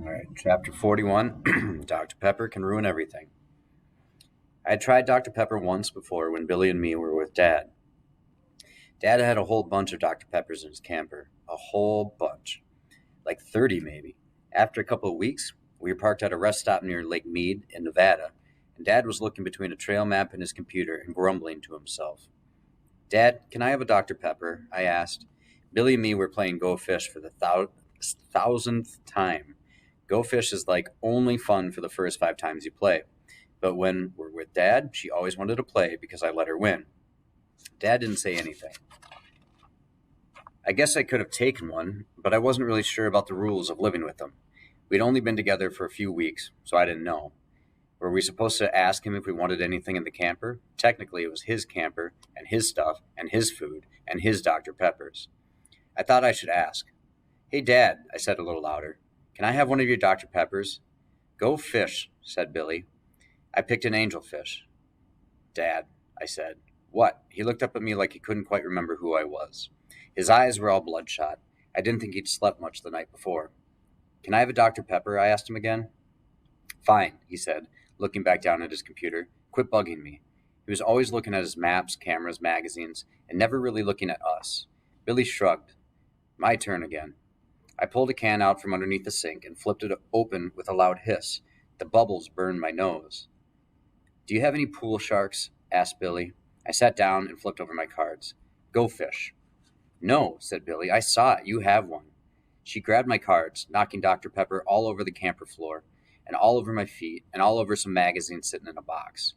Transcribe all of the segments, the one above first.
All right, chapter 41. Dr. Pepper can ruin everything. I had tried Dr. Pepper once before when Billy and me were with Dad. Dad had a whole bunch of Dr. Peppers in his camper. A whole bunch. Like 30 maybe. After a couple of weeks, we were parked at a rest stop near Lake Mead in Nevada, and Dad was looking between a trail map and his computer and grumbling to himself. Dad, can I have a Dr. Pepper? I asked. Billy and me were playing Go Fish for the thousandth time. Go Fish is like only fun for the first 5 times you play. But when we're with Dad, she always wanted to play because I let her win. Dad didn't say anything. I guess I could have taken one, but I wasn't really sure about the rules of living with him. We'd only been together for a few weeks, so I didn't know. Were we supposed to ask him if we wanted anything in the camper? Technically, it was his camper, and his stuff, and his food, and his Dr. Peppers. I thought I should ask. Hey, Dad, I said a little louder. Can I have one of your Dr. Peppers? Go fish, said Billy. I picked an angelfish. Dad, I said. What? He looked up at me like he couldn't quite remember who I was. His eyes were all bloodshot. I didn't think he'd slept much the night before. Can I have a Dr. Pepper? I asked him again. Fine, he said, looking back down at his computer. Quit bugging me. He was always looking at his maps, cameras, magazines, and never really looking at us. Billy shrugged. My turn again. I pulled a can out from underneath the sink and flipped it open with a loud hiss. The bubbles burned my nose. Do you have any pool sharks? Asked Billy. I sat down and flipped over my cards. Go fish. No, said Billy. I saw it. You have one. She grabbed my cards, knocking Dr. Pepper all over the camper floor, and all over my feet, and all over some magazines sitting in a box.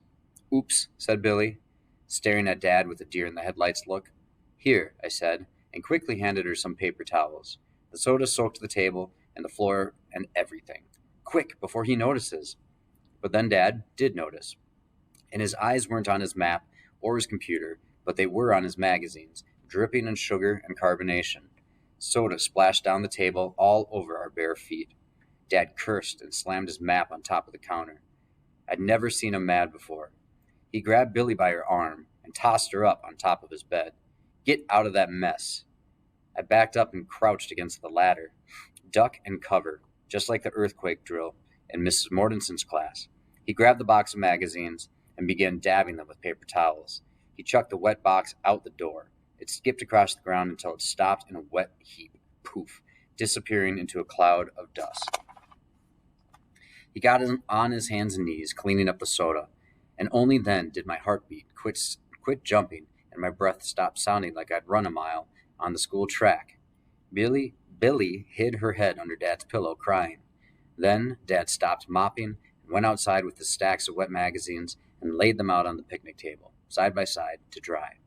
Oops, said Billy, staring at Dad with a deer-in-the-headlights look. Here, I said, and quickly handed her some paper towels. The soda soaked the table and the floor and everything. Quick, before he notices. But then Dad did notice, and his eyes weren't on his map or his computer, but they were on his magazines, dripping in sugar and carbonation. Soda splashed down the table all over our bare feet. Dad cursed and slammed his map on top of the counter. I'd never seen him mad before. He grabbed Billy by her arm and tossed her up on top of his bed. Get out of that mess. I backed up and crouched against the ladder. Duck and cover, just like the earthquake drill in Mrs. Mortensen's class. He grabbed the box of magazines and began dabbing them with paper towels. He chucked the wet box out the door. It skipped across the ground until it stopped in a wet heap. Poof, disappearing into a cloud of dust. He got on his hands and knees, cleaning up the soda, and only then did my heartbeat quit jumping and my breath stop sounding like I'd run a mile on the school track. Billy hid her head under Dad's pillow, crying. Then Dad stopped mopping and went outside with the stacks of wet magazines and laid them out on the picnic table, side by side, to dry.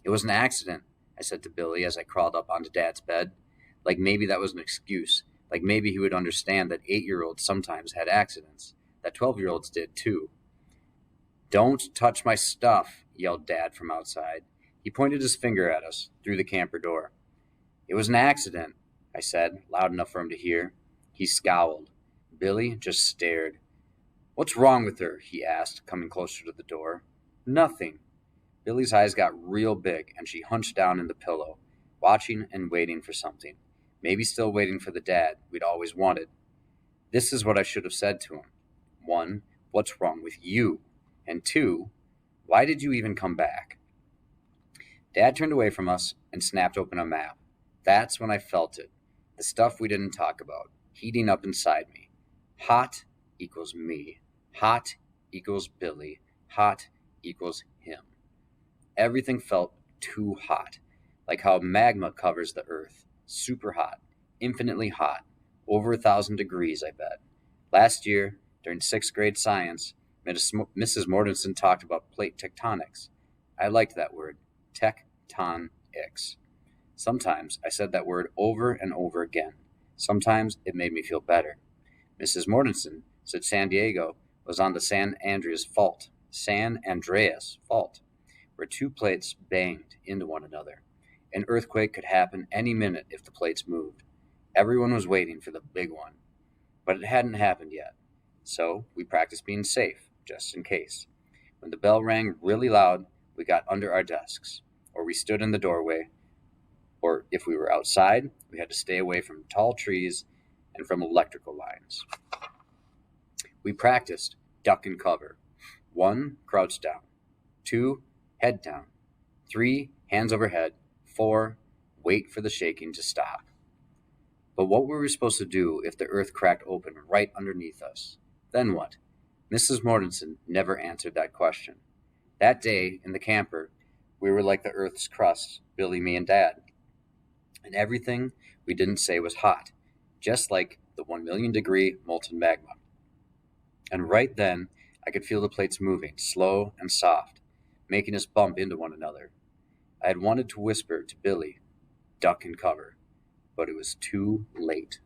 It was an accident, I said to Billy as I crawled up onto Dad's bed. Like maybe that was an excuse. Like maybe he would understand that 8-year-olds sometimes had accidents. That 12-year-olds did too. Don't touch my stuff, yelled Dad from outside. He pointed his finger at us through the camper door. It was an accident, I said, loud enough for him to hear. He scowled. Billy just stared. What's wrong with her? He asked, coming closer to the door. Nothing. Billy's eyes got real big, and she hunched down in the pillow, watching and waiting for something. Maybe still waiting for the dad we'd always wanted. This is what I should have said to him. 1, what's wrong with you? And 2, why did you even come back? Dad turned away from us and snapped open a map. That's when I felt it. The stuff we didn't talk about, heating up inside me. Hot equals me. Hot equals Billy. Hot equals him. Everything felt too hot, like how magma covers the earth. Super hot, infinitely hot, over 1,000 degrees, I bet. Last year, during 6th grade science, Mrs. Mortensen talked about plate tectonics. I liked that word, tectonics. Sometimes I said that word over and over again. Sometimes it made me feel better. Mrs. Mortensen said San Diego was on the San Andreas Fault, where 2 plates banged into one another. An earthquake could happen any minute if the plates moved. Everyone was waiting for the big one. But it hadn't happened yet. So we practiced being safe, just in case. When the bell rang really loud, we got under our desks, or we stood in the doorway, or if we were outside, we had to stay away from tall trees and from electrical lines. We practiced duck and cover. 1, crouch down. 2, head down. 3, hands overhead. 4, wait for the shaking to stop. But what were we supposed to do if the earth cracked open right underneath us? Then what? Mrs. Mortensen never answered that question. That day, in the camper, we were like the earth's crust, Billy, me, and Dad. And everything we didn't say was hot, just like the 1,000,000-degree molten magma. And right then, I could feel the plates moving, slow and soft, making us bump into one another. I had wanted to whisper to Billy, duck and cover, but it was too late.